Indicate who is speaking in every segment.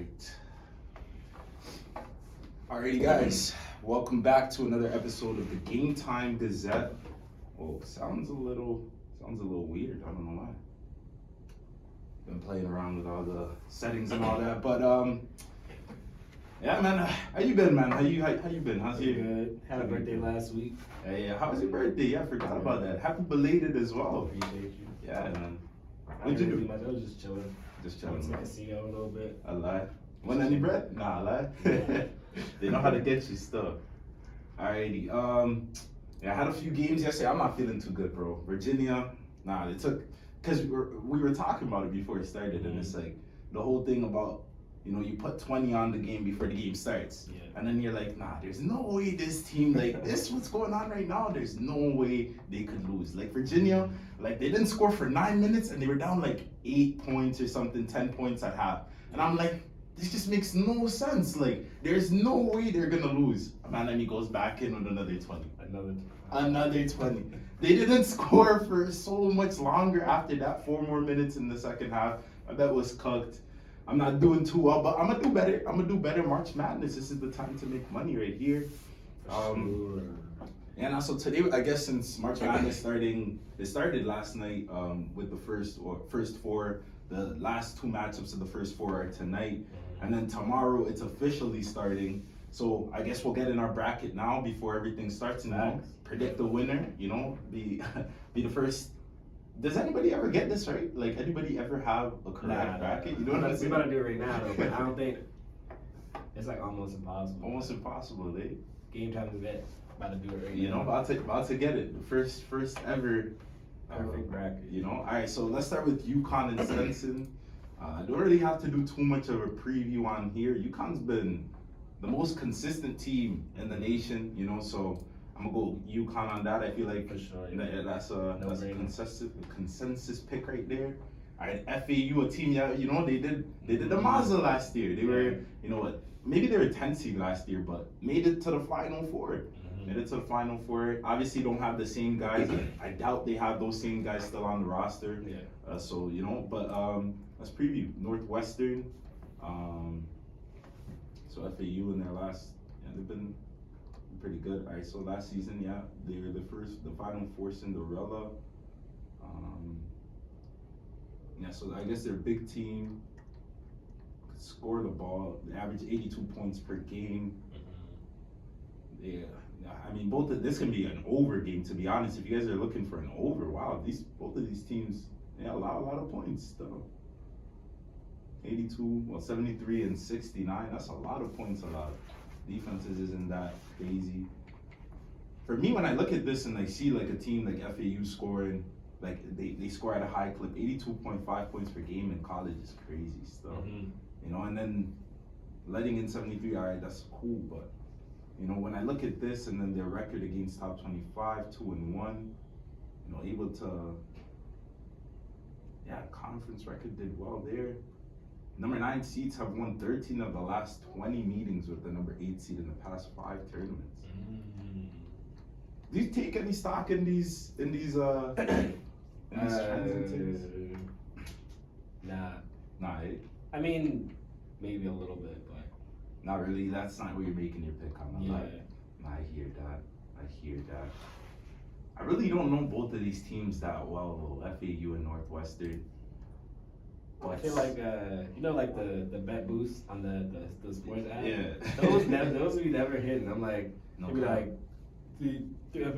Speaker 1: right. Alrighty, guys. Welcome back to another episode of the GameTime Gazette. Oh, sounds a little weird. I don't know why. Been playing around with all the settings and all that, but yeah, man. How you been, man? How you been? How's you?
Speaker 2: Good. Had a birthday last week.
Speaker 1: Hey, how was your birthday? Yeah, I forgot about that. Happy belated as well.
Speaker 2: Appreciate you.
Speaker 1: Yeah, man.
Speaker 2: What'd you do? I was just chilling.
Speaker 1: Just chilling.
Speaker 2: Went to the casino a little bit.
Speaker 1: I lie. Want any bread? Nah, I lie. They know how to get you stuff. Alrighty. Yeah, I had a few games yesterday. I'm not feeling too good, bro. Virginia, it took, because we were talking about it before it started, and it's like the whole thing about, you put 20 on the game before the game starts.
Speaker 2: Yeah.
Speaker 1: And then you're like, there's no way this team, like, this what's going on right now, there's no way they could lose. Like, Virginia, like, they didn't score for 9 minutes, and they were down, like, 8 points or something, 10 points at half. And I'm like, this just makes no sense. Like, there's no way they're gonna lose. Man, then he goes back in with another 20. Another 20. They didn't score for so much longer after that. 4 more minutes in the second half. I bet was cooked. I'm not doing too well, but I'm gonna do better. I'm gonna do better. March Madness. This is the time to make money right here. And also today, I guess since March Madness started last night with the first four. The last 2 matchups of the first 4 are tonight, and then tomorrow it's officially starting. So I guess we'll get in our bracket now before everything starts and predict the winner. Be the first. Does anybody ever get this right? Like, anybody ever have a correct bracket? You know what I'm saying?
Speaker 2: We're about to do it right now, though, but I don't think it's like almost impossible.
Speaker 1: Almost impossible, eh?
Speaker 2: GameTime Gazette about to do it right now.
Speaker 1: About to get it. The first ever.
Speaker 2: Perfect bracket.
Speaker 1: All right, so let's start with UConn and Stenson. I don't really have to do too much of a preview on here. UConn's been the most consistent team in the nation, so I'm gonna go UConn on that. I feel like
Speaker 2: for sure,
Speaker 1: that's a consensus pick right there. All right, FAU, a team, they did the Mazda last year. They were, maybe they were 10th seed last year, but made it to the Final Four. Made it to the Final Four. Obviously, don't have the same guys. I doubt they have those same guys still on the roster.
Speaker 2: Yeah.
Speaker 1: But let's preview Northwestern. So FAU in their last, they've been pretty good. All right, so last season, they were the Final Four Cinderella. So I guess they're a big team. Could score the ball. They average 82 points per game. Yeah. I mean, this can be an over game, to be honest. If you guys are looking for an over, wow, both of these teams, allow a lot of points, though. 73 and 69, that's a lot of points allowed. Defenses isn't that crazy. For me, when I look at this and I see like a team like FAU scoring, like they score at a high clip, 82.5 points per game in college is crazy stuff. And then letting in 73, all right, that's cool, but when I look at this and then their record against top 25, 2-1, able to, conference record did well there. Number 9 seeds have won 13 of the last 20 meetings with the number 8 seed in the past 5 tournaments. Do you take any stock in these transitors?
Speaker 2: Nah.
Speaker 1: Eh?
Speaker 2: I mean, maybe a little bit, but
Speaker 1: not really. That's not where you're making your pick on.
Speaker 2: Yeah.
Speaker 1: I hear that. I really don't know both of these teams that well, FAU and Northwestern.
Speaker 2: I feel like like the bet boost on the sports app.
Speaker 1: Yeah.
Speaker 2: those we never hit, and I'm like, it'll be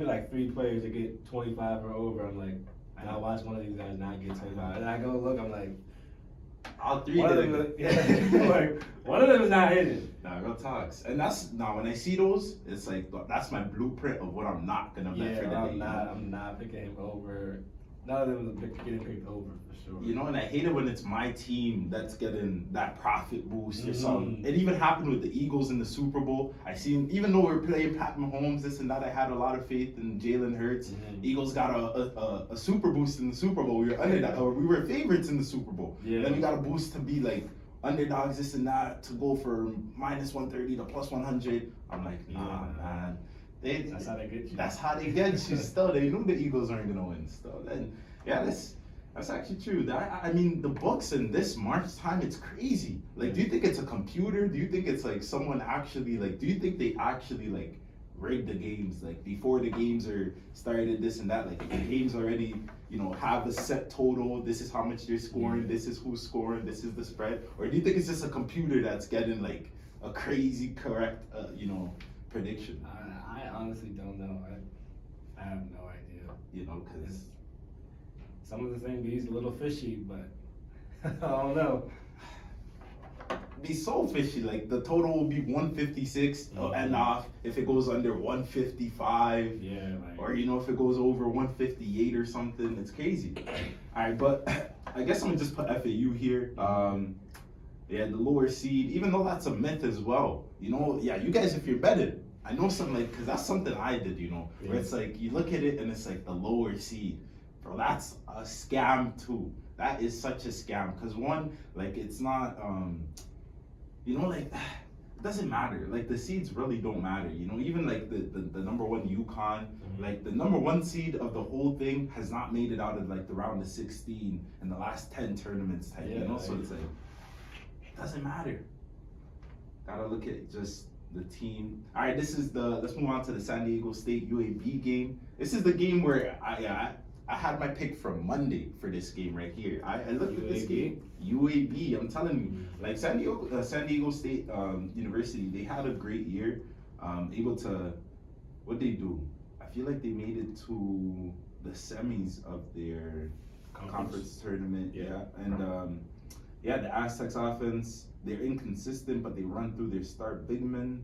Speaker 2: like 3 players that get 25 or over. I'm like, and I watch one of these guys not get 25, and I go look, I'm like,
Speaker 1: all 3
Speaker 2: one of them, like, one of them is not hitting.
Speaker 1: Real talks. And that's when I see those, it's like that's my blueprint of what I'm not gonna bet for the day.
Speaker 2: I'm not picking him over. None of them is getting picked over for sure.
Speaker 1: And I hate it when it's my team that's getting that profit boost or something. It even happened with the Eagles in the Super Bowl. I seen, even though we were playing Pat Mahomes, this and that, I had a lot of faith in Jalen Hurts. Eagles got a super boost in the Super Bowl. We were favorites in the Super Bowl.
Speaker 2: Yeah.
Speaker 1: Then we got a boost to be like underdogs, this and that, to go for minus 130 to plus 100. I'm like, man.
Speaker 2: That's how they get you.
Speaker 1: That's how they get you. Still, they knew the Eagles aren't gonna win. Still, then That's actually true. I mean, the books in this March time, it's crazy. Like, do you think it's a computer? Do you think it's like someone actually like? Do you think they actually like rigged the games like before the games are started? This and that. Like, the games already, have a set total. This is how much they're scoring. This is who's scoring. This is the spread. Or do you think it's just a computer that's getting like a crazy correct, prediction?
Speaker 2: I honestly don't know. I have no idea.
Speaker 1: Because
Speaker 2: some of the things be a little fishy, but I don't know.
Speaker 1: Be so fishy. Like the total will be 156 and off if it goes under 155.
Speaker 2: Yeah.
Speaker 1: Or if it goes over 158 or something, it's crazy. All right, but I guess I'm gonna just put FAU here. The lower seed, even though that's a myth as well. You guys, if you're betting, I know something because that's something I did. Where it's like you look at it and it's like the lower seed. Bro, that's a scam too. That is such a scam. Cause one, like it's not, it doesn't matter. Like the seeds really don't matter. Even like the number one UConn, like the number one seed of the whole thing has not made it out of like the round of 16 in the last 10 tournaments type. So it's like, it doesn't matter. Gotta look at just the team. All right, let's move on to the San Diego State UAB game. This is the game where I had my pick from Monday for this game right here. I looked at this game, UAB. I'm telling you, like San Diego State University, they had a great year. Able to, what they do? I feel like they made it to the semis of their conference tournament. Yeah, and the Aztecs offense, they're inconsistent, but they run through their start big men.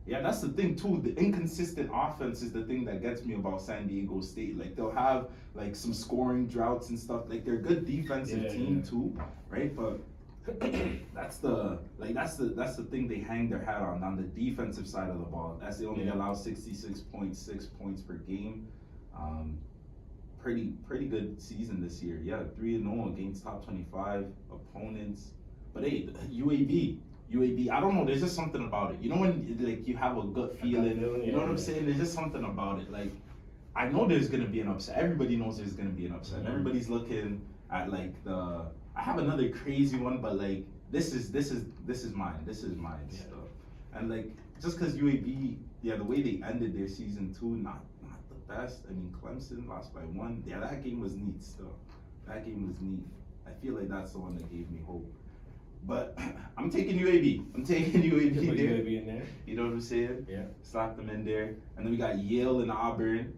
Speaker 1: Yeah, that's the thing too. The inconsistent offense is the thing that gets me about San Diego State. Like they'll have like some scoring droughts and stuff. Like they're a good defensive team too, right? But that's the thing they hang their hat on the defensive side of the ball. That's they only allow 66.6 points per game. Pretty good season this year. Yeah, 3-0 against top 25 opponents. But hey, UAB, I don't know, there's just something about it. When like you have a gut feeling, you know what I'm saying? There's just something about it. Like, I know there's gonna be an upset. Everybody knows there's gonna be an upset. Everybody's looking at like I have another crazy one, but like this is mine. This is mine stuff. And like just cause UAB, the way they ended their season too, not the best. I mean, Clemson lost by 1. Yeah, that game was neat still. That game was neat. I feel like that's the one that gave me hope. But I'm taking UAB. I'm taking UAB
Speaker 2: Put
Speaker 1: there.
Speaker 2: UAB in there.
Speaker 1: You know what I'm saying?
Speaker 2: Yeah.
Speaker 1: Slap them in there. And then we got Yale and Auburn.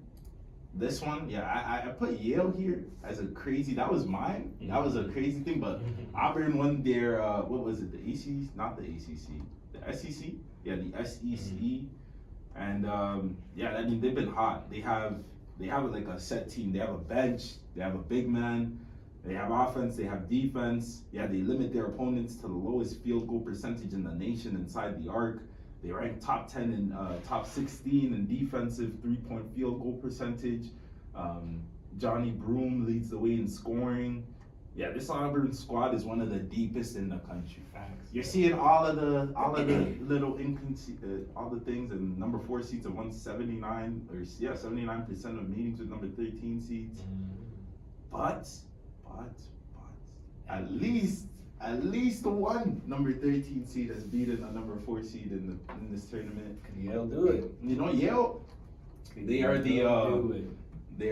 Speaker 1: This one, I put Yale here as a crazy, that was mine. That was a crazy thing, but Auburn won their, what was it, the ACC? Not the ACC. The SEC? Yeah, the SEC. And I mean, they've been hot. They have like a set team. They have a bench. They have a big man. They have offense, they have defense. Yeah, they limit their opponents to the lowest field goal percentage in the nation inside the arc. They rank top 10 and top 16 in defensive 3-point field goal percentage. Johnny Broom leads the way in scoring. Yeah, this Auburn squad is one of the deepest in the country.
Speaker 2: Facts.
Speaker 1: You're seeing all of the little all the things, and number 4 seeds are 179 79% of meetings with number 13 seeds. But at least one number 13 seed has beaten a number 4 seed in this tournament.
Speaker 2: Yale do it.
Speaker 1: Yale, they're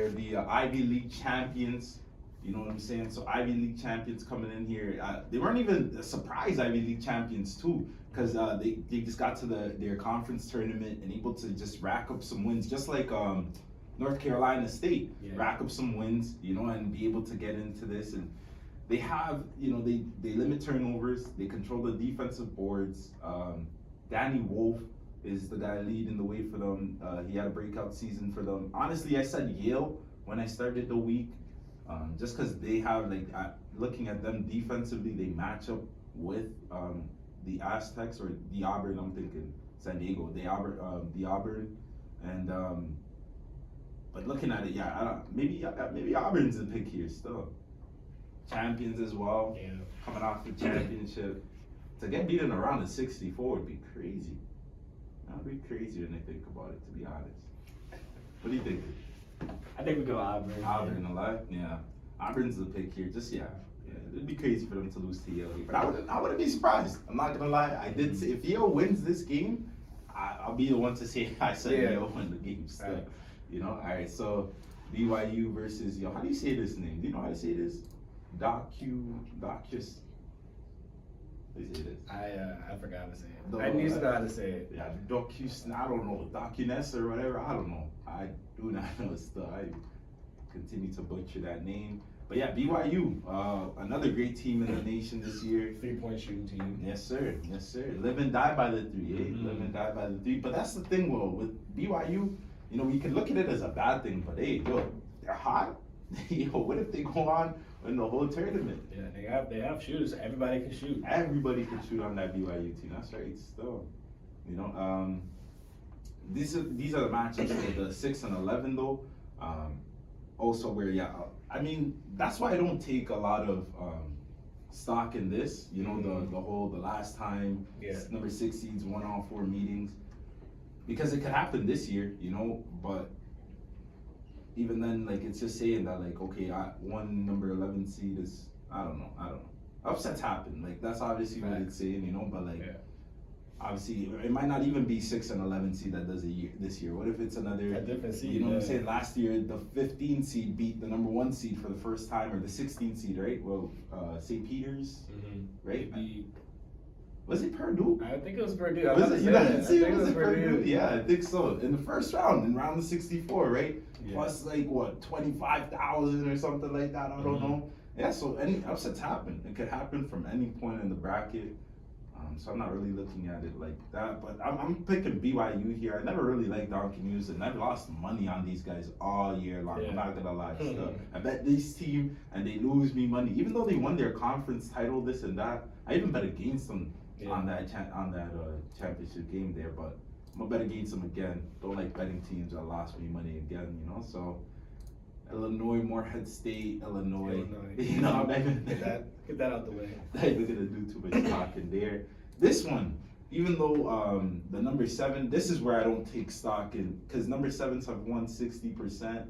Speaker 1: the Ivy League champions. You know what I'm saying? So Ivy League champions coming in here. They weren't even a surprise Ivy League champions too, because they just got to their conference tournament and able to just rack up some wins, just like North Carolina State, rack up some wins, and be able to get into this. And they have, they limit turnovers, they control the defensive boards. Danny Wolf is the guy leading the way for them. He had a breakout season for them. Honestly, I said Yale when I started the week, just because they have, looking at them defensively, they match up with the Aztecs or the Auburn. I'm thinking San Diego, the Auburn, and but looking at it, maybe Auburn's the pick here still. Champions as well, coming off the championship. To get beaten around the 64 would be crazy. That would be crazy when they think about it, to be honest. What do you think?
Speaker 2: I think we go Auburn.
Speaker 1: Auburn alive? Yeah. Auburn's the pick here. Just yeah, it'd be crazy for them to lose to Yale here, but I wouldn't be surprised. I'm not gonna lie. I did say if Yale wins this game, I'll be the one to say I said Yale win the game still.
Speaker 2: Right.
Speaker 1: You know. All right, so BYU versus how do you say this name? Do you know how to say this? Docus. How do you say this?
Speaker 2: I forgot how to say it. I need to know how to say it.
Speaker 1: Yeah, Docus. I don't know, Docuness or whatever. I don't know. I do not know still. I continue to butcher that name. But yeah, BYU, another great team in the nation this year.
Speaker 2: 3-point shooting team.
Speaker 1: Yes, sir. Yes, sir. Live and die by the three, eh? Live and die by the three. But that's the thing, Will, with BYU, we can look at it as a bad thing, but hey, yo, they're hot. Yo, what if they go on in the whole tournament?
Speaker 2: Yeah, they have shooters. Everybody can shoot.
Speaker 1: Everybody can shoot on that BYU team. That's right. Still, these are the matchups for the 6 and 11 though. Also, where that's why I don't take a lot of stock in this. The last time number 6 seeds won all 4 meetings, because it could happen this year. But even then, it's just saying that okay, one number 11 seed is I don't know. Upsets happen. That's obviously what it's saying. But obviously, it might not even be 6 and 11 seed that does it this year. What if it's a
Speaker 2: different seed?
Speaker 1: You know what I'm saying? Last year, the 15 seed beat the number 1 seed for the first time, or the 16 seed, right? Well, St. Peter's, right? Was it Purdue?
Speaker 2: I think it was Purdue.
Speaker 1: Was it United States? Was it Purdue? Yeah, I think so. In the first round, in round of 64, right? Yeah. Plus, 25,000 or something like that. I don't know. Yeah, so any upsets happen. It could happen from any point in the bracket. So I'm not really looking at it like that, but I'm picking BYU here. I never really liked Donkey News, and I've lost money on these guys all year long. I'm not gonna lie. I bet this team, and they lose me money, even though they won their conference title, this and that. I even bet against them on that championship game there, but I'm gonna bet against them again. Don't like betting teams that lost me money again, So Illinois, Morehead State, Illinois. I'm not even
Speaker 2: get that out the way.
Speaker 1: Not even gonna do too much talking there. This one, even though the number 7, this is where I don't take stock in, because number 7s have won 60%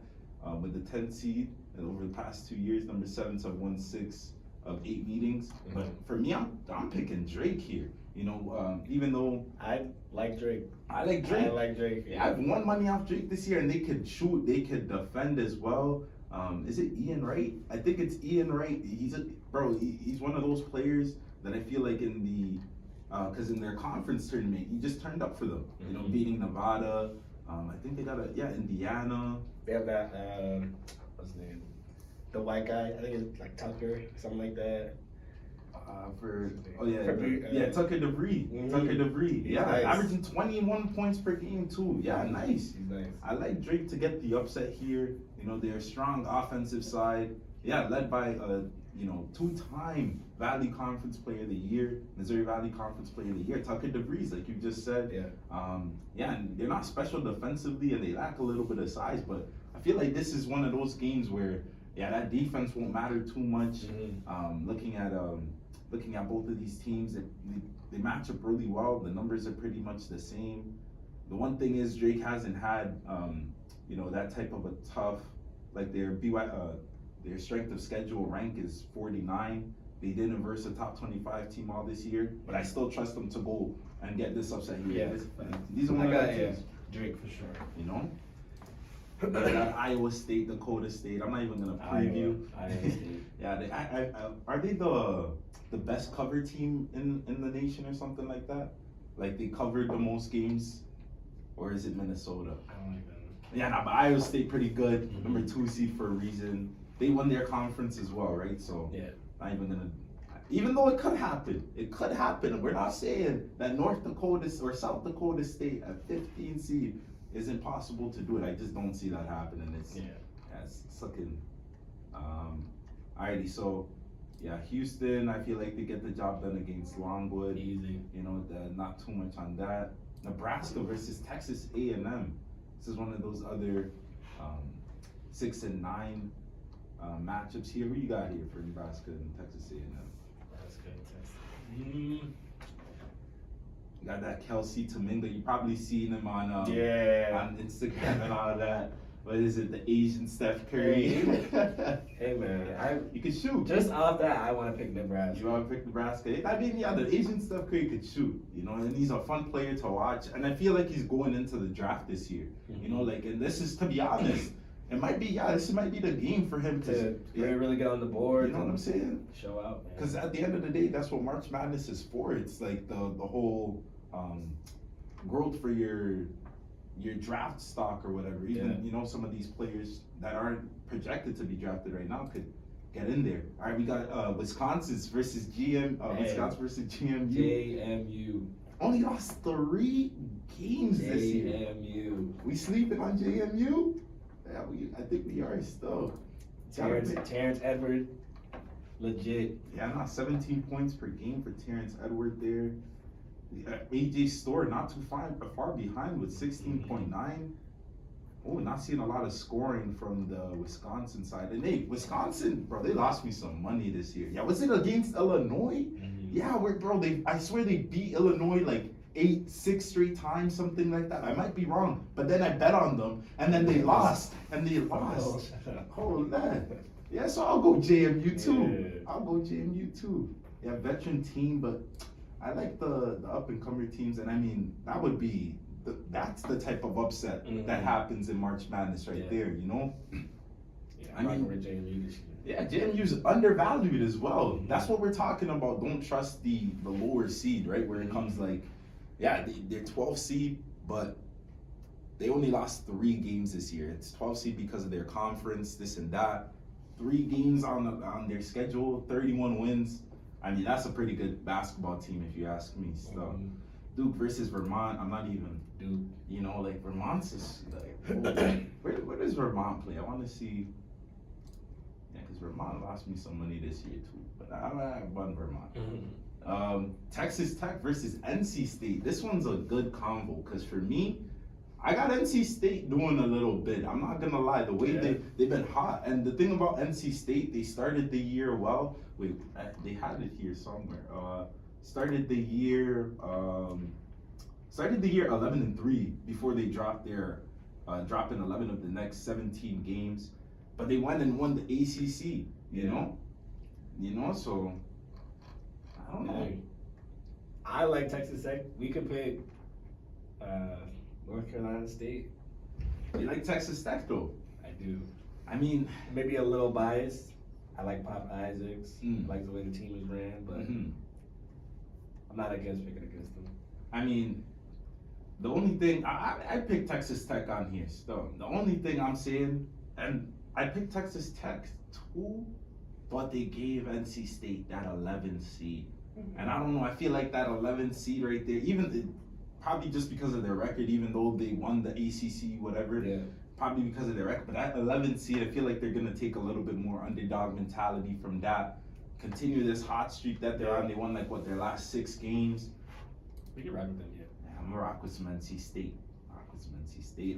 Speaker 1: with the 10th seed, and over the past 2 years, number 7s have won 6 of 8 meetings. But for me, I'm picking Drake here. Even though
Speaker 2: I like Drake.
Speaker 1: I like Drake.
Speaker 2: Yeah,
Speaker 1: I've won money off Drake this year, and they could shoot, they could defend as well. Is it Ian Wright? I think it's Ian Wright. He's one of those players that I feel like in the because in their conference tournament, he just turned up for them. Beating Nevada. I think they got Indiana.
Speaker 2: They have that what's his name? The white guy. I think it's like Tucker, something like that.
Speaker 1: Tucker DeVree. Tucker DeVree. Yeah,
Speaker 2: nice.
Speaker 1: Averaging 21 points per game too. Yeah, nice.
Speaker 2: He's nice.
Speaker 1: I like Drake to get the upset here. They're strong offensive side. Yeah, led by 2-time Valley Conference Player of the Year, Missouri Valley Conference Player of the Year, Tucker DeVries, like you just said. And they're not special defensively, and they lack a little bit of size, but I feel like this is one of those games where that defense won't matter too much. Looking at both of these teams, they match up really well. The numbers are pretty much the same. The one thing is Drake hasn't had that type of a tough, their strength of schedule rank is 49. They didn't verse a top 25 team all this year, but I still trust them to go and get this upset here. These are one of the teams.
Speaker 2: Drake for sure.
Speaker 1: Iowa State, Dakota State. I'm not even gonna preview.
Speaker 2: Iowa State.
Speaker 1: Are they the best cover team in the nation or something like that? Like they covered the most games, or is it Minnesota?
Speaker 2: I don't even.
Speaker 1: But Iowa State pretty good. Number 2 seed for a reason. They won their conference as well, right? So not even gonna. Even though it could happen, We're not saying that North Dakota or South Dakota State at 15 seed is impossible to do it. I just don't see that happening. It's sucking. Alrighty, so Houston. I feel like they get the job done against Longwood.
Speaker 2: Easy.
Speaker 1: Not too much on that. Nebraska versus Texas A&M. This is one of those other 6 and 9 matchups here. What you got here for Nebraska and Texas A&M?
Speaker 2: Nebraska and Texas.
Speaker 1: Got that Kelsey Tominga. You probably seen him on Instagram and all of that. what is it? The Asian Steph Curry.
Speaker 2: Hey man,
Speaker 1: you can shoot.
Speaker 2: Just off that, I want to pick Nebraska.
Speaker 1: You want to pick Nebraska? I mean, yeah, the Asian Steph Curry could shoot, you know, and he's a fun player to watch. And I feel like he's going into the draft this year, you know, like, and this is, to be honest, it might be, this might be the game for him to
Speaker 2: really get on the board.
Speaker 1: You know what I'm saying?
Speaker 2: Show out.
Speaker 1: Because at the end of the day, that's what March Madness is for. It's like the whole growth for your draft stock or whatever. Even, you know, some of these players that aren't projected to be drafted right now could get in there. All right, we got Wisconsin's versus Wisconsin versus GMU.
Speaker 2: JMU.
Speaker 1: Only lost 3 games this year.
Speaker 2: JMU.
Speaker 1: We sleeping on JMU? Yeah, I think we are still.
Speaker 2: Terrence Edward, legit.
Speaker 1: Yeah, not 17 points per game for Terrence Edward there. AJ Store not too far behind with 16.9. Oh, not seeing a lot of scoring from the Wisconsin side. And hey, Wisconsin, bro, they lost me some money this year. Yeah, was it against Illinois? Yeah, I swear they beat Illinois like 6 straight times, something like that. I might be wrong, but then I bet on them, and then they lost, Oh, man. Yeah, so I'll go JMU too.
Speaker 2: Yeah.
Speaker 1: I'll go JMU too. Yeah, veteran team, but I like the up-and-comer teams, and I mean, that's the type of upset that happens in March Madness right there, you know?
Speaker 2: Yeah, I mean, JMU this year.
Speaker 1: Yeah, JMU's undervalued as well. That's what we're talking about. Don't trust the lower seed, right? Where it comes like, they're 12 seed, but they only lost 3 games this year. It's 12 seed because of their conference, this and that. 3 games on their schedule, 31 wins. I mean, that's a pretty good basketball team if you ask me. So, Duke versus Vermont, I'm not even Duke. You know, like Vermont's is like, where does Vermont play? I want to see. Yeah, because Vermont lost me some money this year too, but I won Vermont. Texas Tech versus NC State. This one's a good convo because for me, I got NC State doing a little bit. I'm not gonna lie, the way they've been hot. And the thing about NC State, they started the year well. Wait, they had it here somewhere. Started the year 11-3 before they dropped dropping 11 of the next 17 games. But they went and won the ACC. You know, so I don't know.
Speaker 2: I like Texas Tech. We could pick North Carolina State.
Speaker 1: You like Texas Tech though?
Speaker 2: I do.
Speaker 1: I mean,
Speaker 2: maybe a little biased. I like Pop Isaacs. I like the way the team is ran, but I'm not against picking against them.
Speaker 1: I mean, the only thing I picked Texas Tech on here still. The only thing I'm saying, and I picked Texas Tech too, but they gave NC State that 11 seed. And I don't know, I feel like that 11 seed right there, probably just because of their record, even though they won the ACC, whatever, probably because of their record. But that 11 seed, I feel like they're going to take a little bit more underdog mentality from that, continue this hot streak that they're on. They won their last 6 games.
Speaker 2: We can rock with them,
Speaker 1: I'm going to rock with some NC State.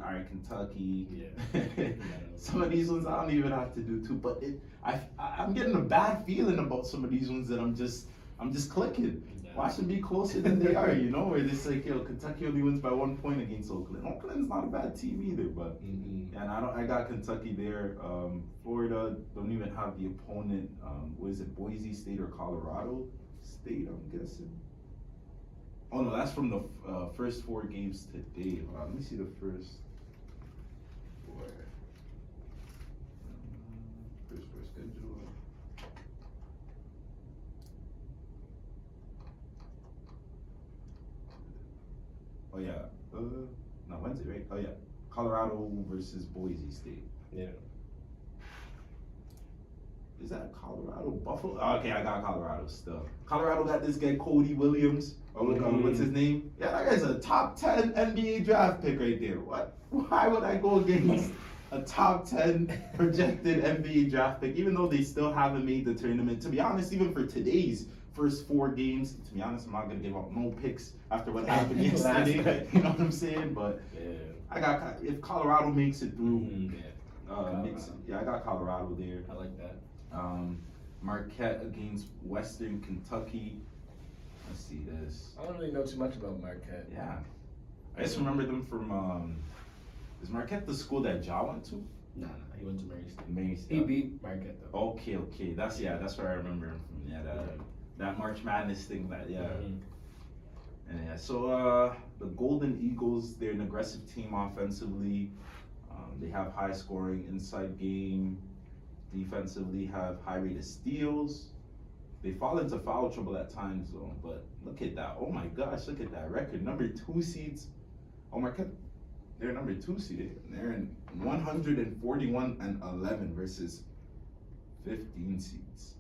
Speaker 1: All right, Kentucky. Some of these ones I don't even have to do too, but I'm getting a bad feeling about some of these ones that I'm just clicking. Watch them be closer than they are, you know, where it's like, Kentucky only wins by 1 point against Oakland. Oakland's not a bad team either, but and I got Kentucky there. Florida don't even have the opponent. Was it Boise State or Colorado State? I'm guessing. Oh no, that's from the first 4 games today. Let me see the first 4. First 4 schedule. Oh yeah, no, Wednesday, right? Oh yeah, Colorado versus Boise State.
Speaker 2: Yeah.
Speaker 1: Is that Colorado? Buffalo? Oh, okay, I got Colorado still. Colorado got this guy, Cody Williams. What's his name? Yeah, that guy's a top 10 NBA draft pick right there. What? Why would I go against a top 10 projected NBA draft pick, even though they still haven't made the tournament? To be honest, even for today's first 4 games, to be honest, I'm not going to give out no picks after what happened yesterday. You know what I'm saying? But if Colorado makes it through, I got Colorado there.
Speaker 2: I like that.
Speaker 1: Marquette against Western Kentucky. Let's see this.
Speaker 2: I don't really know too much about Marquette.
Speaker 1: Yeah, I just remember them from Is Marquette the school that Ja went to?
Speaker 2: Nah, he went to Mary State.
Speaker 1: Mary
Speaker 2: He
Speaker 1: State.
Speaker 2: beat Marquette though.
Speaker 1: Okay. That's where I remember him from. Yeah, that March Madness thing. And yeah, so the Golden Eagles, they're an aggressive team offensively. They have high scoring inside game. Defensively, have high rate of steals. They fall into foul trouble at times though. But look at that! Oh my gosh, look at that record. Number 2 seeds. Oh my God, they're number 2 seeded. They're in 141-11 versus 15 seeds.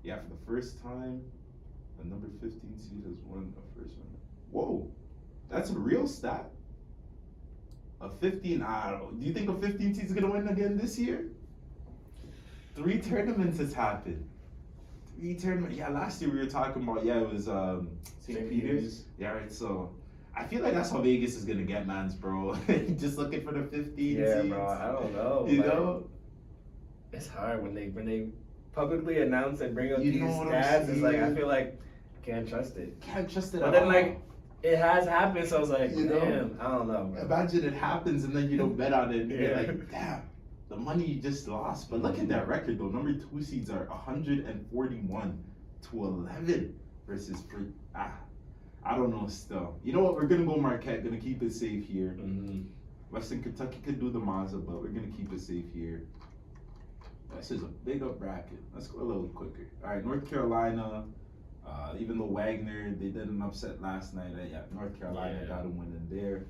Speaker 1: Yeah, for the first time, the number 15 seed has won the first one. Whoa, that's a real stat. A 15, I don't know. Do you think a 15 seed is going to win again this year? 3 tournaments has happened. 3 tournaments. Yeah, last year we were talking about, it was St. Peter's. Yeah, right, so I feel like that's how Vegas is going to get mans, bro. Just looking for the 15 seeds.
Speaker 2: Yeah, bro, I don't know.
Speaker 1: You know?
Speaker 2: It's hard when they publicly announce and bring up these
Speaker 1: what I'm
Speaker 2: stats. It's like, I
Speaker 1: saying?
Speaker 2: feel like, can't trust it.
Speaker 1: Can't trust it
Speaker 2: But
Speaker 1: at
Speaker 2: then,
Speaker 1: all.
Speaker 2: like, it has happened, so I was like,
Speaker 1: You know?
Speaker 2: damn, I don't know, bro.
Speaker 1: Imagine it happens and then you don't bet on it and you're
Speaker 2: Yeah.
Speaker 1: like, damn, the money you just lost. But look at that record though. Number 2 seeds are 141-11 versus I don't know still. You know what? We're gonna go Marquette, gonna keep it safe here.
Speaker 2: Mm-hmm.
Speaker 1: Western Kentucky could do the Mazda, but we're gonna keep it safe here. This is a big up bracket. Let's go a little quicker. All right, North Carolina. Even though Wagner, they did an upset last night. North Carolina got a win in there.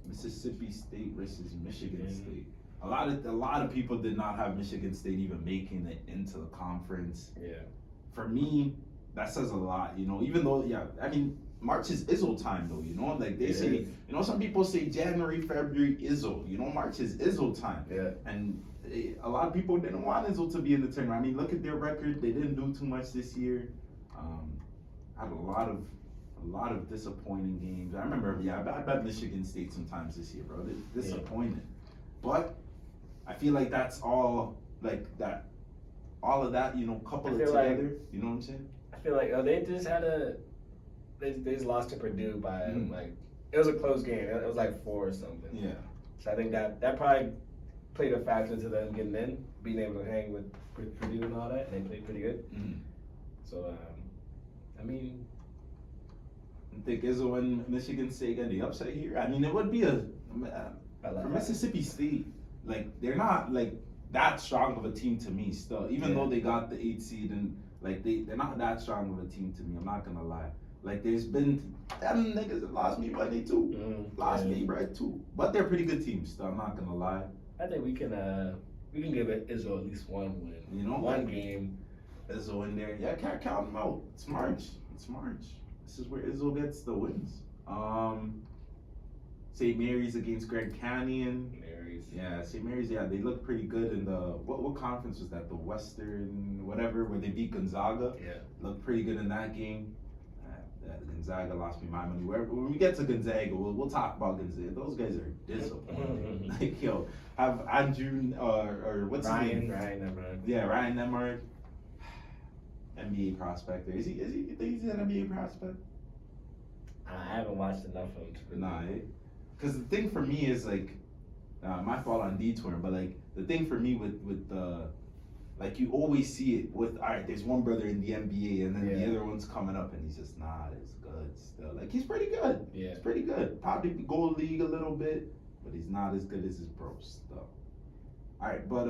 Speaker 1: Mississippi State versus Michigan State. A lot of people did not have Michigan State even making it into the conference.
Speaker 2: Yeah.
Speaker 1: For me, that says a lot. You know, even though March is Izzo time though. You know, like they say. You know, some people say January, February, Izzo. You know, March is Izzo time.
Speaker 2: Yeah.
Speaker 1: And a lot of people didn't want Izzo to be in the tournament. I mean, look at their record. They didn't do too much this year. Had a lot of disappointing games. I remember, I bet Michigan State sometimes this year, bro. They're disappointed. But I feel like that's all all of that, couple it together. You know what I'm saying?
Speaker 2: I feel like they just they just lost to Purdue by it was a close game. It was like 4 or something.
Speaker 1: Yeah.
Speaker 2: So I think that probably played a factor to them getting in, being able to hang with Purdue and all that, and they played pretty good.
Speaker 1: Mm-hmm.
Speaker 2: So, I mean,
Speaker 1: I think Izzo and Michigan State get the upset here. I mean, it would be for Mississippi State, they're not that strong of a team to me still. Even though they got the 8th seed and they're not that strong of a team to me. I'm not gonna lie. There's been them niggas that lost me money too. Lost me bread too. But they're pretty good teams still. I'm not gonna lie.
Speaker 2: I think we can give Izzo at least one win.
Speaker 1: You know,
Speaker 2: one game.
Speaker 1: Izzo in there. Yeah, can't count them out. It's March. This is where Izzo gets the wins. St. Mary's against Grand Canyon. Yeah, St. Mary's, they look pretty good in the, what conference was that? The Western, whatever, where they beat Gonzaga.
Speaker 2: Yeah.
Speaker 1: Looked pretty good in that game. Gonzaga lost me my money. When we get to Gonzaga, we'll talk about Gonzaga. Those guys are disappointing. Have Andrew, or what's his name?
Speaker 2: Ryan Nemhard.
Speaker 1: Yeah, Ryan Nemhard. NBA prospect. Is he? You think he's an NBA prospect?
Speaker 2: I haven't watched enough of him to really.
Speaker 1: Nah, because the thing for me is my fault on detouring, but the thing for me with you always see it with, all right, there's one brother in the NBA and then the other one's coming up and he's just not as good still. He's pretty good.
Speaker 2: Yeah.
Speaker 1: He's pretty good. Probably go league a little bit, but he's not as good as his bros still. All right, but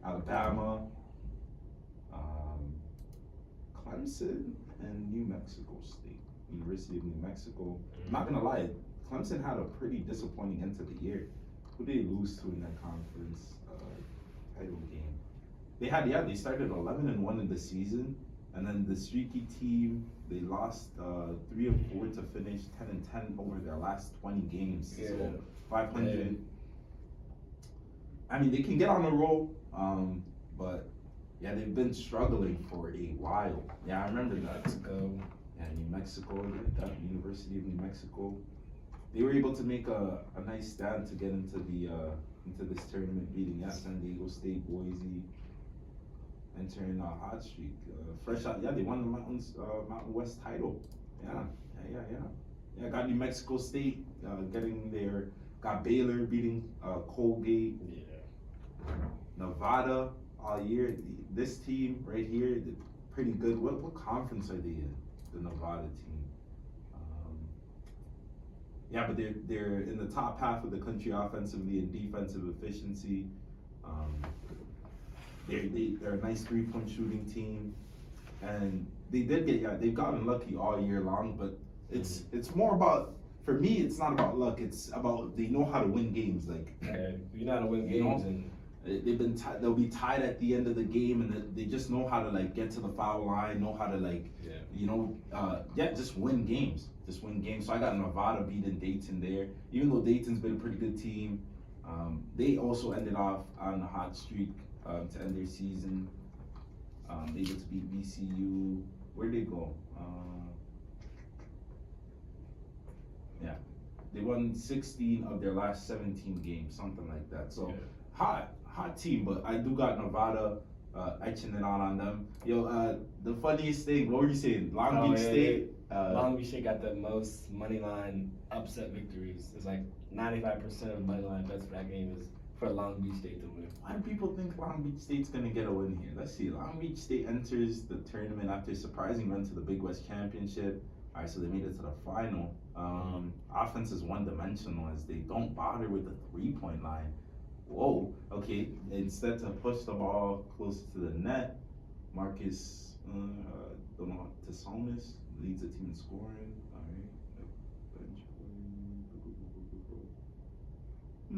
Speaker 1: Alabama, Clemson, and New Mexico State, University of New Mexico. I'm not gonna lie, Clemson had a pretty disappointing end to the year. Who did they lose to in that conference title game? They started 11-1 in the season, and then the streaky team, they lost 3 of 4 to finish 10-10 over their last 20 games.
Speaker 2: Yeah.
Speaker 1: So 500. I mean, they can get on a roll, but they've been struggling for a while. Yeah, I remember that. New Mexico, University of New Mexico. They were able to make a nice stand to get into this tournament, beating San Diego State, Boise, entering a hot streak. Fresh out, they won the Mountain West title. Yeah. Got New Mexico State getting their Got Baylor beating Colgate.
Speaker 2: Yeah.
Speaker 1: Nevada all year. This team right here, pretty good. What conference are they in? The Nevada team. Yeah, but they're in the top half of the country offensively and defensive efficiency. They're a nice 3-point shooting team, and they've gotten lucky all year long. But it's more about, for me, it's not about luck. It's about they know how to win games. Like
Speaker 2: you know how to win games, and
Speaker 1: they'll be tied at the end of the game, and they just know how to like get to the foul line, know how to like just win games. Just win games. So I got Nevada beating Dayton there. Even though Dayton's been a pretty good team, they also ended off on a hot streak to end their season. Able to beat VCU. Where'd they go? They won 16 of their last 17 games, something like that. So hot team, but I do got Nevada etching it on them. Yo, the funniest thing, what were you saying? Long Beach State?
Speaker 2: Long Beach State got the most money line upset victories. It's like 95% of money line bets for that game is for Long Beach State to win.
Speaker 1: Why do people think Long Beach State's gonna get a win here? Let's see. Long Beach State enters the tournament after a surprising run to the Big West Championship. All right, so they made it to the final. Offense is one-dimensional as they don't bother with the 3-point line. Whoa, okay. Instead to push the ball close to the net, Marcus, Tessonis leads the team in scoring. All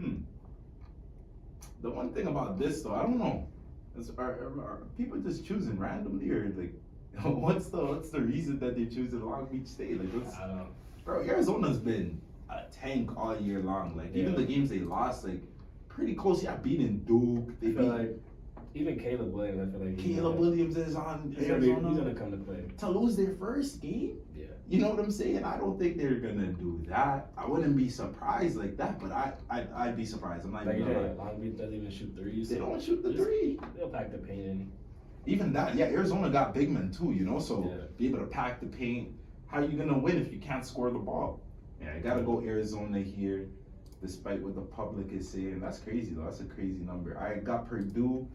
Speaker 1: right. The one thing about this, though, I don't know. Are people just choosing randomly, or like, what's the reason that they're choosing Long Beach State? Like,
Speaker 2: I don't know.
Speaker 1: Bro, Arizona's been a tank all year long. Like, even the games they lost, like, pretty close. Yeah, beating Duke.
Speaker 2: I feel like even Caleb Williams, I feel like
Speaker 1: Caleb Williams is on Arizona.
Speaker 2: He's gonna come to play.
Speaker 1: To lose their first game?
Speaker 2: Yeah.
Speaker 1: You know what I'm saying? I don't think they're gonna do that. I wouldn't be surprised like that, but I'd be surprised. I'm not even gonna lie.
Speaker 2: Long Beach doesn't even shoot threes.
Speaker 1: They don't shoot the three.
Speaker 2: They'll pack the paint in.
Speaker 1: Even that, Arizona got big men too, you know, so be able to pack the paint. How are you gonna win if you can't score the ball? Yeah, I gotta go Arizona here, despite what the public is saying. That's crazy though. That's a crazy number. I got Purdue.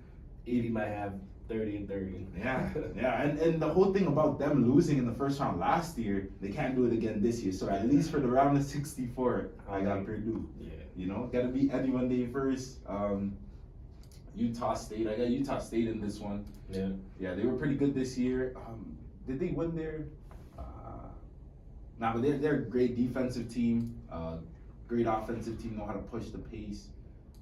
Speaker 2: 80 might have 30 and 30.
Speaker 1: Yeah, and the whole thing about them losing in the first round last year, they can't do it again this year. So at least for the round of 64, I got Purdue.
Speaker 2: Yeah.
Speaker 1: You know, gotta beat anyone day first. Utah State, I got Utah State in this one. Yeah, they were pretty good this year. Did they win their? But they're a great defensive team, great offensive team, know how to push the pace.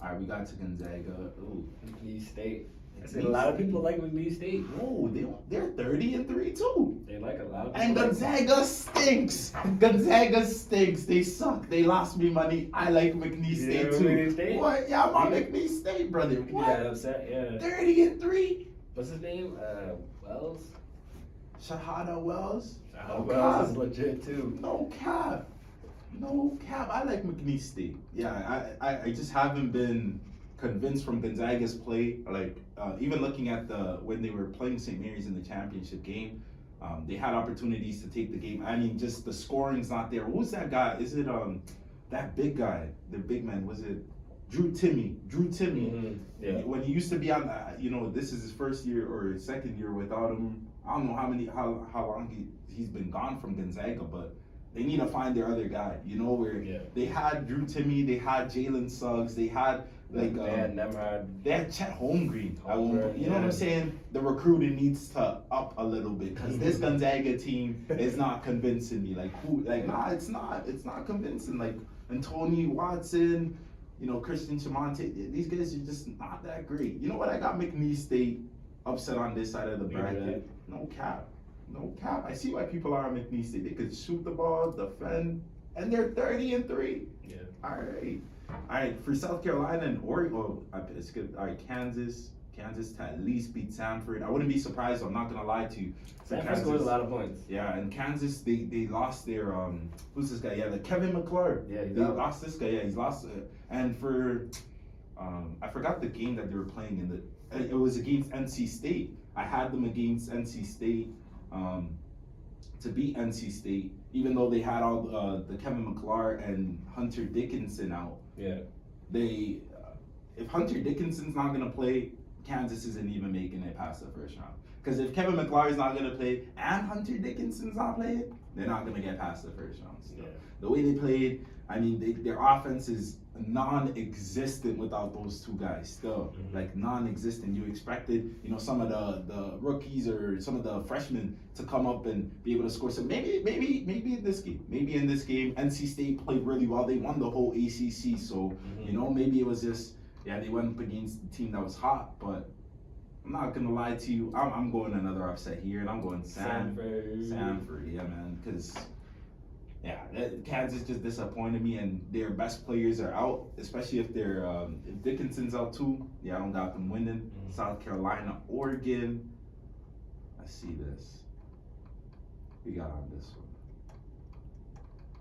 Speaker 1: All right, we got to Gonzaga. Ooh,
Speaker 2: McNeese State. I said a lot of people like McNeese State.
Speaker 1: No, they're 30-3 too.
Speaker 2: They like a lot of people.
Speaker 1: And Gonzaga stinks. Gonzaga stinks. They suck. They lost me money. I like McNeese State too.
Speaker 2: McNeese State?
Speaker 1: What? Yeah, I'm on McNeese State, brother. What?
Speaker 2: Yeah, upset. Yeah.
Speaker 1: 30-3.
Speaker 2: What's his name? Wells.
Speaker 1: Shahada Wells.
Speaker 2: Oh, Wells is legit too.
Speaker 1: No cap. I like McNeese State. Yeah, I just haven't been convinced from Gonzaga's play. Like even looking at when they were playing St. Mary's in the championship game, they had opportunities to take the game. I mean, just the scoring's not there. Who's that guy? Is it that big guy, the big man? Was it Drew Timme?
Speaker 2: Mm-hmm. Yeah.
Speaker 1: When he used to be on, this is his first year or second year without him. I don't know how long he's been gone from Gonzaga, but they need to find their other guy. You know, where they had Drew Timme, they had Jalen Suggs, they had they had Chet Holmgren. You know what I'm saying? The recruiting needs to up a little bit because this Gonzaga team is not convincing me. It's not convincing. Like Anthony Watson, Christian Chamonte, these guys are just not that great. You know what? I got McNeese State upset on this side of the bracket. No cap. I see why people are on McNeese State. They could shoot the ball, defend, and they're 30-3.
Speaker 2: Yeah.
Speaker 1: All right. For South Carolina and Oregon, I skipped. All right, Kansas to at least beat Samford. I wouldn't be surprised. I'm not gonna lie to you.
Speaker 2: Samford scores a lot of points.
Speaker 1: Yeah, and Kansas they lost their who's this guy? Yeah, the Kevin McClure.
Speaker 2: Yeah,
Speaker 1: they lost this guy. Yeah, he's lost. And for I forgot the game that they were playing in it was against NC State. I had them against NC State to beat NC State, even though they had all the Kevin McClure and Hunter Dickinson out.
Speaker 2: Yeah.
Speaker 1: If Hunter Dickinson's not gonna play, Kansas isn't even making it past the first round. Because if Kevin McLaurin's not gonna play and Hunter Dickinson's not playing, they're not gonna get past the first round. Still.
Speaker 2: Yeah.
Speaker 1: The way they played, I mean, their offense is non-existent without those two guys. Still, like non-existent. You expected, some of the rookies or some of the freshmen to come up and be able to score some. Maybe in this game. Maybe in this game, NC State played really well. They won the whole ACC. So maybe it was just they went up against the team that was hot, but. I'm not gonna lie to you. I'm going another upset here, and I'm going Samford, yeah, man. Because Kansas just disappointed me, and their best players are out, especially if if Dickinson's out too. Yeah, I don't got them winning. South Carolina, Oregon. I see this. We got on this one.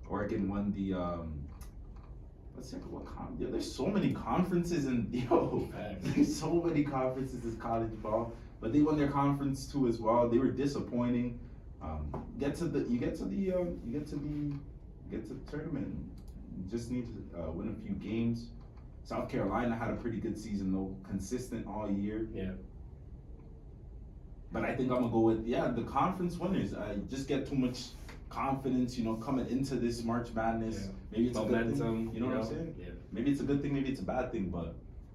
Speaker 1: Oregon won the. Let's think of what there's so many conferences and there's so many conferences in college ball, but they won their conference too as well. They were disappointing. You get to the tournament. You just need to win a few games. South Carolina had a pretty good season though, consistent all year.
Speaker 2: Yeah.
Speaker 1: But I think I'm gonna go with the conference winners. Just get too much confidence, coming into this March Madness.
Speaker 2: Yeah.
Speaker 1: Maybe it's
Speaker 2: momentum,
Speaker 1: a good thing. You know what I'm saying?
Speaker 2: Yeah.
Speaker 1: Maybe it's a good thing, maybe it's a bad thing, but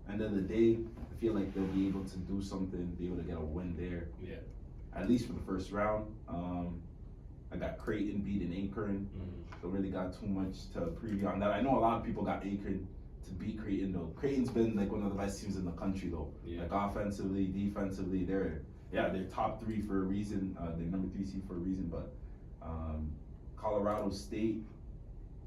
Speaker 1: end of the day, I feel like they'll be able to do something, be able to get a win there.
Speaker 2: Yeah.
Speaker 1: At least for the first round. I got Creighton beating Akron. Don't really got too much to preview on that. I know a lot of people got Akron to beat Creighton though. Creighton's been like one of the best teams in the country though.
Speaker 2: Yeah.
Speaker 1: Like offensively, defensively, they're top 3 for a reason. They're number 3 seed for a reason, but Colorado State,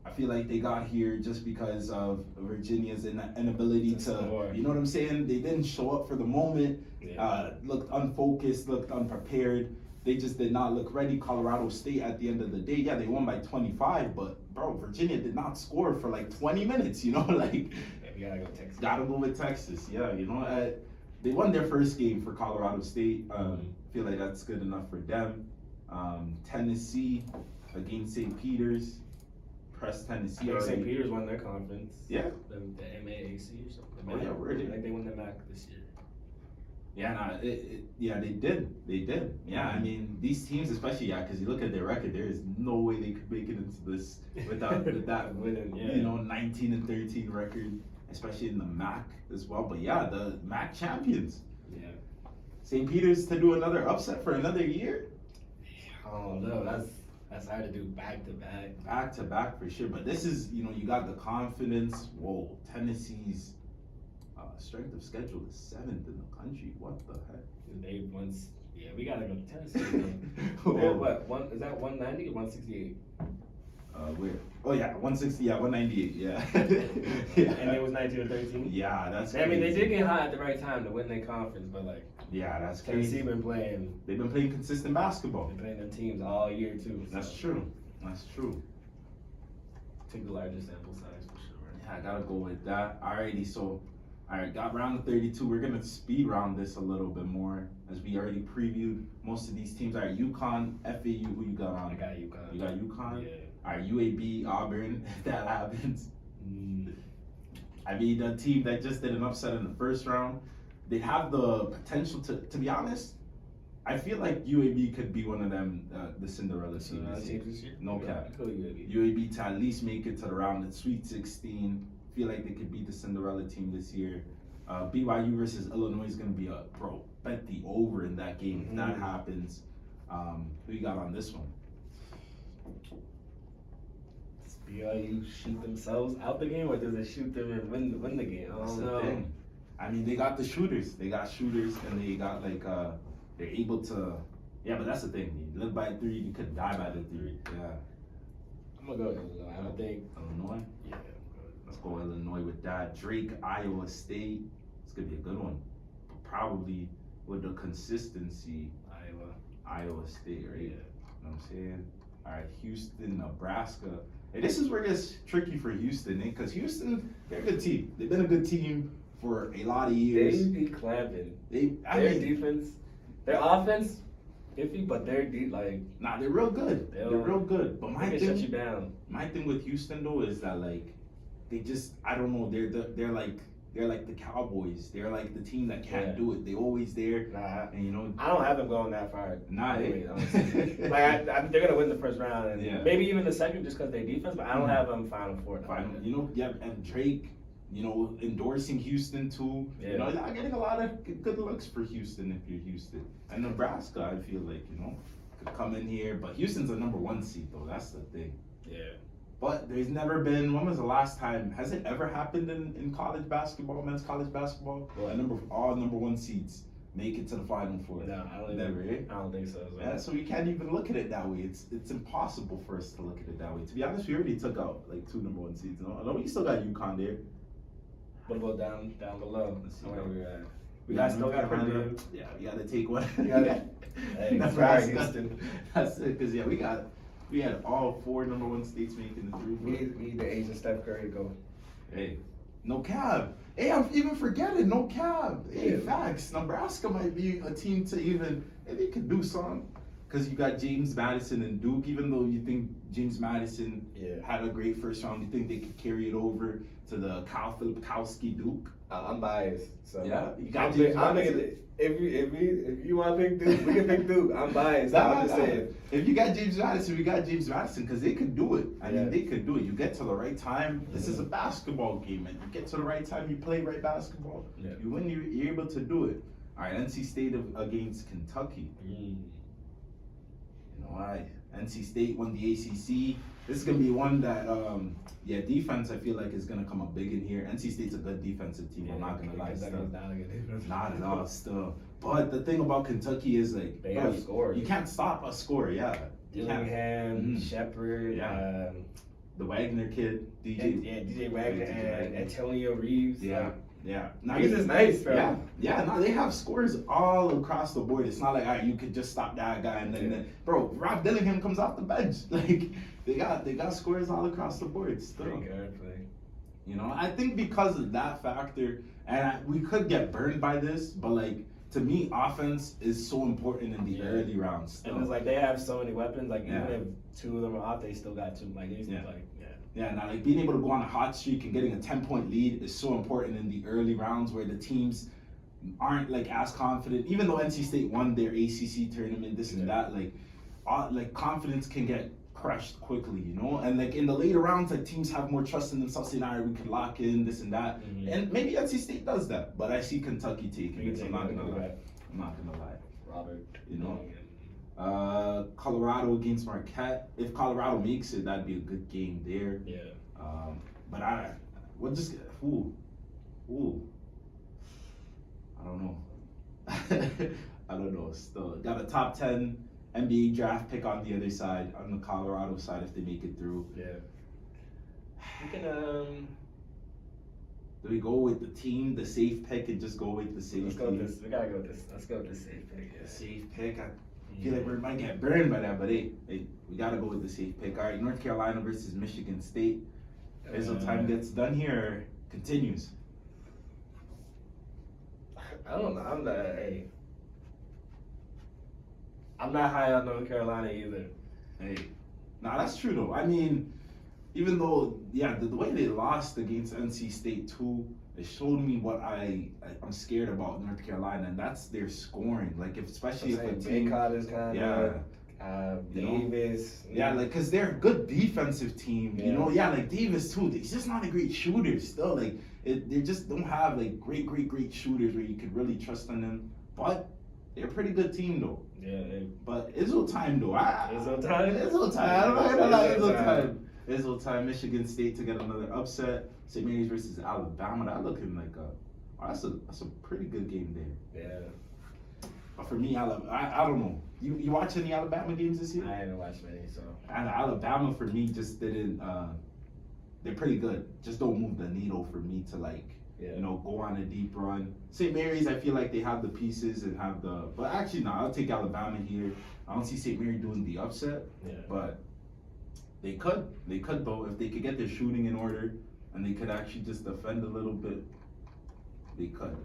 Speaker 1: I feel like they got here just because of Virginia's inability to, you know what I'm saying? They didn't show up for the moment, looked unfocused, looked unprepared. They just did not look ready. Colorado State at the end of the day, they won by 25, but bro, Virginia did not score for like 20 minutes,
Speaker 2: we gotta go Texas.
Speaker 1: Gotta go with Texas, they won their first game for Colorado State. Feel like that's good enough for them. Tennessee against St. Peter's. Press Tennessee.
Speaker 2: St. Peter's won their conference.
Speaker 1: Yeah.
Speaker 2: The MAAC or something.
Speaker 1: Oh yeah, really?
Speaker 2: Like they won the MAC this year.
Speaker 1: They did. Yeah, I mean, these teams, especially, because you look at their record, there is no way they could make it into this without with that
Speaker 2: winning,
Speaker 1: 19-13 record, especially in the MAC as well. But the MAC champions. Yeah. St. Peter's to do another upset for another year.
Speaker 2: Oh no, that's hard to do back to back.
Speaker 1: Back to back for sure. But this is, you got the confidence. Whoa, Tennessee's strength of schedule is 7th in the country. What the heck?
Speaker 2: We gotta go to Tennessee. What? Is that 190 or 168?
Speaker 1: Where? Oh yeah, 160. Yeah, 198. Yeah.
Speaker 2: And it was 19-13.
Speaker 1: Yeah, that's.
Speaker 2: Crazy. I mean, they did get hot at the right time to win their conference, but
Speaker 1: that's
Speaker 2: Tennessee
Speaker 1: crazy. They've been playing consistent basketball.
Speaker 2: They've been playing their teams all year too.
Speaker 1: That's true.
Speaker 2: Take the largest sample size for sure.
Speaker 1: Yeah, I gotta go with that. Alrighty, so. Alright, got round of 32. We're gonna speed round this a little bit more as we already previewed most of these teams. Alright, UConn, FAU, who you got on?
Speaker 2: I got UConn.
Speaker 1: You got UConn?
Speaker 2: Yeah.
Speaker 1: Alright, UAB, Auburn, if that happens. I mean, the team that just did an upset in the first round, they have the potential to be honest, I feel like UAB could be one of them, the Cinderella team this year. No cap. UAB to at least make it to the round of Sweet 16. Feel like they could beat the Cinderella team this year. BYU versus Illinois is gonna be bet the over in that game if that happens. Who you got on this one?
Speaker 2: Does BYU shoot themselves out the game, or does it shoot them and win the game? I don't know.
Speaker 1: Thing. I mean, they got the shooters. They got shooters, and they got they're able to. Yeah, but that's the thing. You live by 3, you could die by the 3. Yeah.
Speaker 2: I'm gonna go Illinois. I don't think
Speaker 1: Illinois.
Speaker 2: Yeah.
Speaker 1: Let's go Illinois with that. Drake, Iowa State. It's gonna be a good one. But probably with the consistency, Iowa State, right? Yeah. You know what I'm saying? All right, Houston, Nebraska. And this is where it gets tricky for Houston, because Houston, they're a good team. They've been a good team for a lot of years.
Speaker 2: They be clamping. Their defense, their offense, iffy, but they're
Speaker 1: they're real good. They're real good. But
Speaker 2: they can shut you down.
Speaker 1: My thing with Houston though is that they just, I don't know, they're like the Cowboys. They're like the team that can't do it. They always there.
Speaker 2: Nah,
Speaker 1: and you know,
Speaker 2: I don't have them going that far.
Speaker 1: Nah,
Speaker 2: anyway, like they're gonna win the first round and maybe even the second just because they defense. But I don't have them Final Four.
Speaker 1: You know, yeah, and Drake, you know, endorsing Houston too.
Speaker 2: Yeah.
Speaker 1: You know, I'm getting a lot of good looks for Houston if you're Houston. And Nebraska, I feel like, you know, could come in here. But Houston's a number 1 seed though. That's the thing.
Speaker 2: Yeah.
Speaker 1: But there's never been, when was the last time, has it ever happened in college basketball, men's college basketball? All number 1 seeds make it to the Final Four.
Speaker 2: No, I don't
Speaker 1: never.
Speaker 2: I don't think so.
Speaker 1: Yeah, so we can't even look at it that way. It's impossible for us to look at it that way. To be honest, we already took out like 2 number 1 seeds. No, we still got UConn there.
Speaker 2: What about down below?
Speaker 1: Let's see
Speaker 2: where
Speaker 1: where
Speaker 2: we're at. We got still got Purdue.
Speaker 1: Yeah, we got to take one.
Speaker 2: Hey,
Speaker 1: Nebraska.
Speaker 2: Houston.
Speaker 1: That's it, because we had all 4 number 1 states making it through.
Speaker 2: We need the Asian Steph Curry to go.
Speaker 1: Hey, no cab. Hey, I'm even forgetting, no cab. Hey, facts. Nebraska might be a team to even, they could do something. Because you got James Madison and Duke, even though you think James Madison had a great first round, you think they could carry it over to the Kyle Filipkowski Duke?
Speaker 2: I'm biased. So
Speaker 1: yeah,
Speaker 2: you got James Madison. If you want to pick Duke, we can pick Duke. I'm biased. I'm just saying.
Speaker 1: If you got James Madison, we got James Madison because they could do it. I mean, they could do it. You get to the right time. This is a basketball game, and you get to the right time. You play right basketball.
Speaker 2: Yeah.
Speaker 1: You win. You're able to do it. All right, NC State against Kentucky. You know, NC State won the ACC. This is gonna be one that, defense. I feel like is gonna come up big in here. NC State's a good defensive team. I'm not gonna lie. Not at all, still. But the thing about Kentucky is like
Speaker 2: they have scores.
Speaker 1: You can't stop a score. Yeah.
Speaker 2: Dillingham, Shepard,
Speaker 1: the Wagner kid,
Speaker 2: DJ Wagner, and Antonio Reeves.
Speaker 1: Now,
Speaker 2: Reeves is nice, bro.
Speaker 1: No, they have scores all across the board. It's not like, all right, you could just stop that guy and then bro, Rob Dillingham comes off the bench. Like they got scores all across the board still.
Speaker 2: Pretty good play.
Speaker 1: You know, I think because of that factor, and we could get burned by this, but like to me, offense is so important in the early rounds. Still.
Speaker 2: And it's like they have so many weapons. Like even if 2 of them are off, they still got 2. Like they still
Speaker 1: now like being able to go on a hot streak and getting a 10-point lead is so important in the early rounds where the teams aren't like as confident. Even though NC State won their ACC tournament, this and that, like confidence can get crushed quickly, you know. And like in the later rounds, like teams have more trust in themselves, saying, "All right, we can lock in this and that." And maybe NC State does that, but I see Kentucky taking it. So I'm not gonna lie.
Speaker 2: Robert,
Speaker 1: you know. Colorado against Marquette. If Colorado makes it, that'd be a good game there. But I don't know. I don't know. Still got a top 10 NBA draft pick on the other side, on the Colorado side, if they make it through.
Speaker 2: We can
Speaker 1: do we go with the team, the safe pick, and just go with the safe
Speaker 2: Let's go with this. We gotta go with this. Let's go with the safe pick.
Speaker 1: The safe pick. I feel like we might get burned by that, but hey, we gotta go with the safe pick. All right, North Carolina versus Michigan State. Is the time gets done here or continues?
Speaker 2: I don't know. I'm not high on North Carolina either.
Speaker 1: Nah, that's true though. I mean, even though, the way they lost against NC State too, it showed me what I'm scared about North Carolina, and that's their scoring. Like, especially if a team,
Speaker 2: is kind of, Davis.
Speaker 1: Cause they're a good defensive team. You know, like Davis too. He's just not a great shooter still. Like, they just don't have like great shooters where you could really trust on them. But they're a pretty good team though. But Izzo time though.
Speaker 2: Izzo time.
Speaker 1: I'm not gonna lie, Izzo time. Izzo time, Michigan State to get another upset. St. Mary's versus Alabama. That looking like that's a pretty good game there. But for me, Alabama, I don't know. You watch any Alabama games this year?
Speaker 2: I haven't watched many, so.
Speaker 1: And Alabama for me just didn't. They're pretty good. Just don't move the needle for me to go on a deep run. St. Mary's, I feel like they have the pieces and have the. But actually, no, I'll take Alabama here. I don't see St. Mary doing the upset. But they could though, if they could get their shooting in order and they could actually just defend a little bit. They could.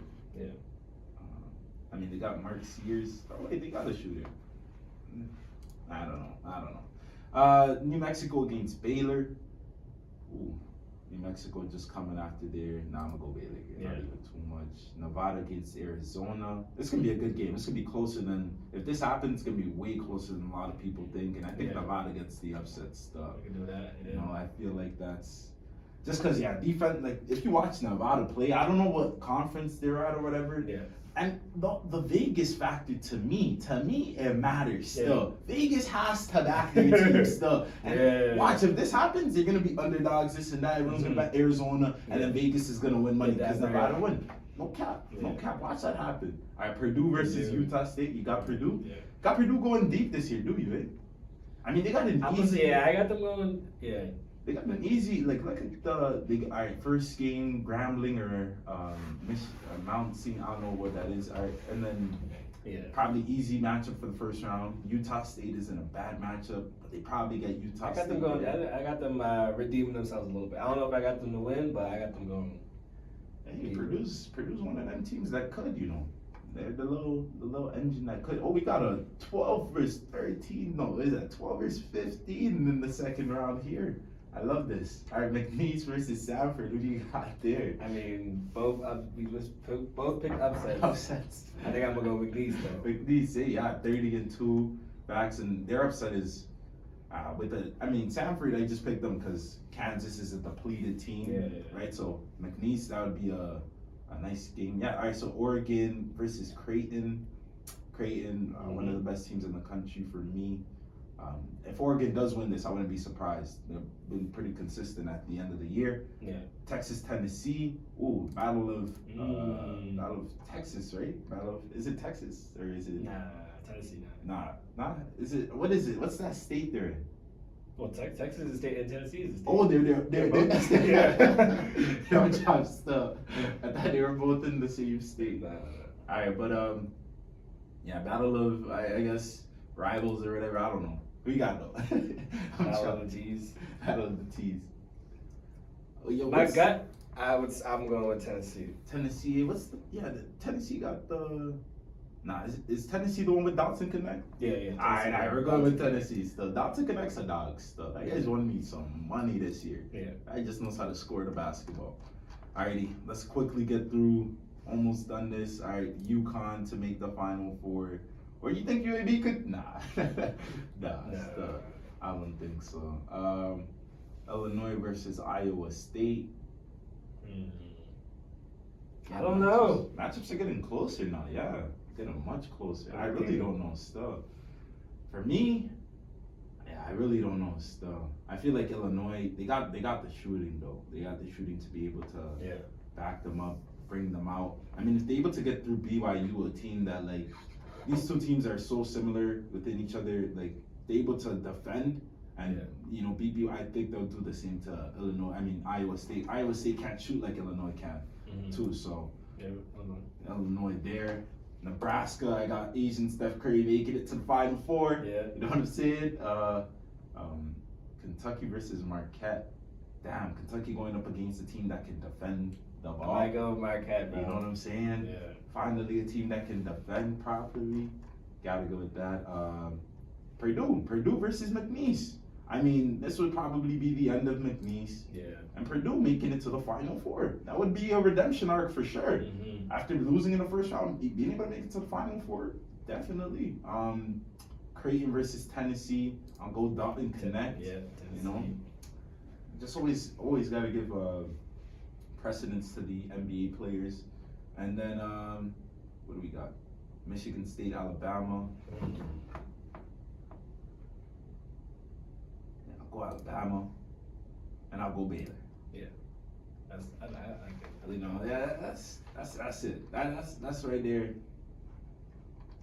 Speaker 1: I mean, they got Mark Sears. Oh wait, they got a shooter. I don't know. New Mexico against Baylor. Ooh. New Mexico just coming after there. Now I'm gonna go Baylor here. Not even too much. Nevada against Arizona. This gonna be a good game. This gonna be closer than, if this happens, it's gonna be way closer than a lot of people think. And I think Nevada gets the upset stuff.
Speaker 2: We can do that. Yeah.
Speaker 1: You know, I feel like that's just because defense. Like if you watch Nevada play, I don't know what conference they're at or whatever.
Speaker 2: Yeah.
Speaker 1: And the Vegas factor to me, it matters still. Vegas has to back their team still. And watch, if this happens, they're gonna be underdogs, this and that. Everyone's gonna bet Arizona, and then Vegas is gonna win money because Nevada win. No cap, no cap. Watch that happen. All right, Purdue versus Utah State. You got Purdue.
Speaker 2: Yeah.
Speaker 1: Got Purdue going deep this year, do you? I mean, they got an easy.
Speaker 2: I got them going. Yeah.
Speaker 1: They got an easy, like, look at all right, first game, Grambling or Mount St. I don't know what that is. All right, and then probably easy matchup for the first round. Utah State isn't a bad matchup, but they probably get Utah State.
Speaker 2: I got them redeeming themselves a little bit. I don't know if I got them to win, but I got them going.
Speaker 1: Hey, Purdue's one of them teams that could, They're the little engine that could. Oh, we got a 12 versus 13. No, is that 12 versus 15 in the second round here? I love this. All right, McNeese versus Sanford. Who do you got there?
Speaker 2: I mean, both picked upsets.
Speaker 1: Upsets.
Speaker 2: I think I'm gonna go with McNeese though.
Speaker 1: McNeese, 30-2 backs, and their upset is Sanford. I just picked them because Kansas is a depleted team, right? So McNeese, that would be a nice game. Yeah. All right. So Oregon versus Creighton. Creighton, one of the best teams in the country for me. If Oregon does win this, I wouldn't be surprised. They've been pretty consistent at the end of the year. Yeah. Texas, Tennessee. Ooh, Battle of Texas, right? Is it Texas or is it?
Speaker 2: Nah, Tennessee.
Speaker 1: Nah. Is it? What is it? What's that state they're in?
Speaker 2: Well, Texas is a state and Tennessee is a state.
Speaker 1: Oh, they're yeah. I'm just I thought they were both in the same state. All right, but Battle of I guess rivals or whatever. I don't know. Who you got though?
Speaker 2: Battle of the T's.
Speaker 1: Battle of the T's. Oh, yo,
Speaker 2: my gut, I'm going with Tennessee.
Speaker 1: Tennessee. Tennessee got the. Nah, is Tennessee the one with Dotson Connect?
Speaker 2: Yeah.
Speaker 1: All right, we're going with Tennessee still. Dotson Connect's a dog still. That guy's won me some money this year.
Speaker 2: Yeah.
Speaker 1: I just knows how to score the basketball. Alrighty, let's quickly get through. Almost done this. All right, UConn to make the Final Four. Or you think UAB could? Nah. I don't think so. Illinois versus Iowa State.
Speaker 2: I don't know.
Speaker 1: Matchups are getting closer now, getting much closer. I really don't know still. For me, I really don't know still. I feel like Illinois, they got the shooting though. They got the shooting to be able to back them up, bring them out. I mean, if they're able to get through BYU, a team that these two teams are so similar within each other, they're able to defend and beat BYU. I think they'll do the same to Illinois. I mean, Iowa State. Iowa State can't shoot like Illinois can, too. So Illinois there. Nebraska, I got Asian Steph Curry making it to the Final Four.
Speaker 2: Yeah.
Speaker 1: You know what I'm saying? Kentucky versus Marquette. Damn, Kentucky going up against a team that can defend the ball.
Speaker 2: I go Marquette, bro.
Speaker 1: You know what I'm saying?
Speaker 2: Yeah.
Speaker 1: Finally, a team that can defend properly. Gotta go with that. Purdue versus McNeese. I mean, this would probably be the end of McNeese.
Speaker 2: Yeah.
Speaker 1: And Purdue making it to the Final Four. That would be a redemption arc for sure. After losing in the first round, being able to make it to the Final Four, definitely. Creighton versus Tennessee. I'll go Dalton Connect.
Speaker 2: Yeah, Tennessee.
Speaker 1: Just always got to give precedence to the NBA players. And then, what do we got? Michigan State, Alabama. I'll go Alabama. And I'll go Baylor.
Speaker 2: Yeah. I like it.
Speaker 1: You know, that's it. That's right there.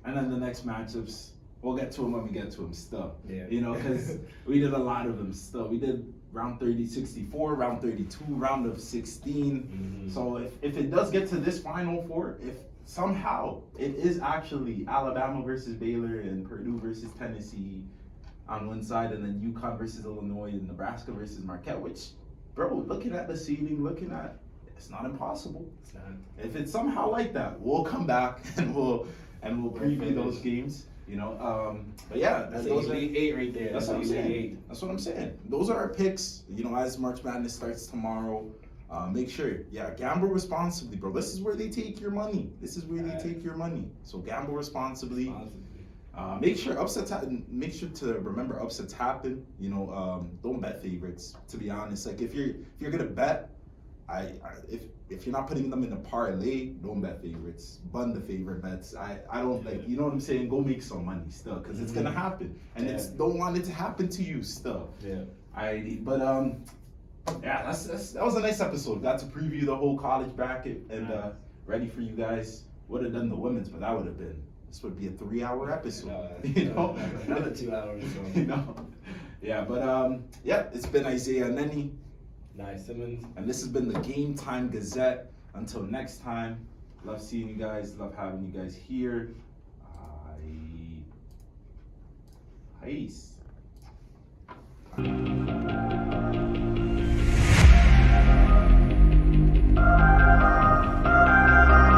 Speaker 1: And then the next matchups, we'll get to them when we get to them still.
Speaker 2: Yeah.
Speaker 1: Because we did a lot of them still. We did round 64, round 32, round of 16. So if it does get to this Final Four, if somehow it is actually Alabama versus Baylor and Purdue versus Tennessee on one side, and then UConn versus Illinois and Nebraska versus Marquette, which, bro, looking at the seeding, it's not impossible.
Speaker 2: It's not.
Speaker 1: If it's somehow like that, we'll come back and we'll preview those games. But yeah,
Speaker 2: That's
Speaker 1: those
Speaker 2: an
Speaker 1: are.
Speaker 2: Elite Eight right there.
Speaker 1: That's what I'm
Speaker 2: Elite
Speaker 1: saying.
Speaker 2: Eight.
Speaker 1: That's what I'm saying. Those are our picks. As March Madness starts tomorrow, make sure, gamble responsibly, bro. This is where they take your money. So gamble responsibly. Make sure upsets happen. Make sure to remember upsets happen. Don't bet favorites. To be honest, like if you're gonna bet, if you're not putting them in a parlay, don't bet favorites. Bun the favorite bets. I don't like. You know what I'm saying? Go make some money still, because it's gonna happen, and it's don't want it to happen to you still.
Speaker 2: Yeah.
Speaker 1: That was a nice episode. Got to preview the whole college bracket and ready for you guys. Would have done the women's, but this would be a 3-hour episode.
Speaker 2: Another 2 hours.
Speaker 1: It's been Isaiah Nenny.
Speaker 2: Nye Simmons.
Speaker 1: And this has been the Game Time Gazette. Until next time, love seeing you guys, love having you guys here. Peace.